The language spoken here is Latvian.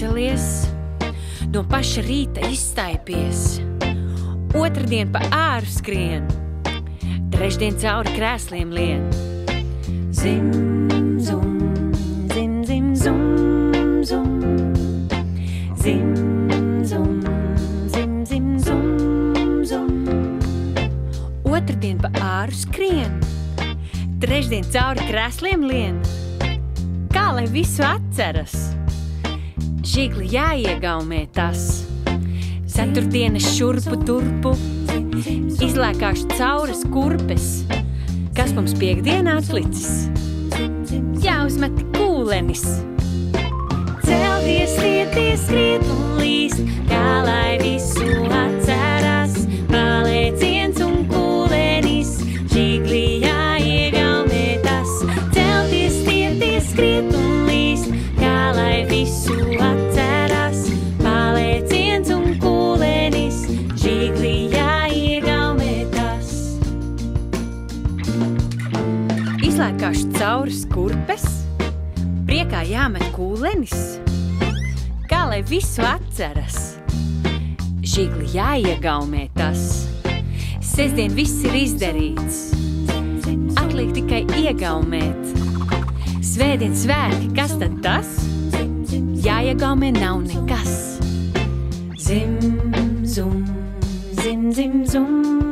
piecelies, no paša rīta izstaipies, otrdien pa āru skrien, trešdien cauri krēsliem lien. Zim, zum, zim, zim, zum, zum, zim, zum, zim, zim, zum, zum. Otrdien pa āru skrien, trešdien cauri krēsliem lien. Kā lai visu atceras? Žigli jāiegaumē tas. Ceturtdienas šurpu turpu, izlēkāšu cauras kurpes. Kas mums piekdienā atlicis? Jāuzmet kūlenis. Celties, lieties, skriet un līst, kā lai visu atceras. Palieciens un kūlenis, žigli jāiegaumē tas. Celties, lieties, skriet un līst, kā lai visu atceras. Palieciens un kūlenis, žigli jāiegaumē tas. Izlēkāšu cauras kurpes, priekā jāmet kūlenis, kā lai visu atceras. Žigli jāiegaumē tas. Sestdien viss ir izdarīts, atliek tikai iegaumēt. Svētdien svētki, kas tad tas? Jāiegaumē nav nekas. Zim, zum, zim, zim, zum.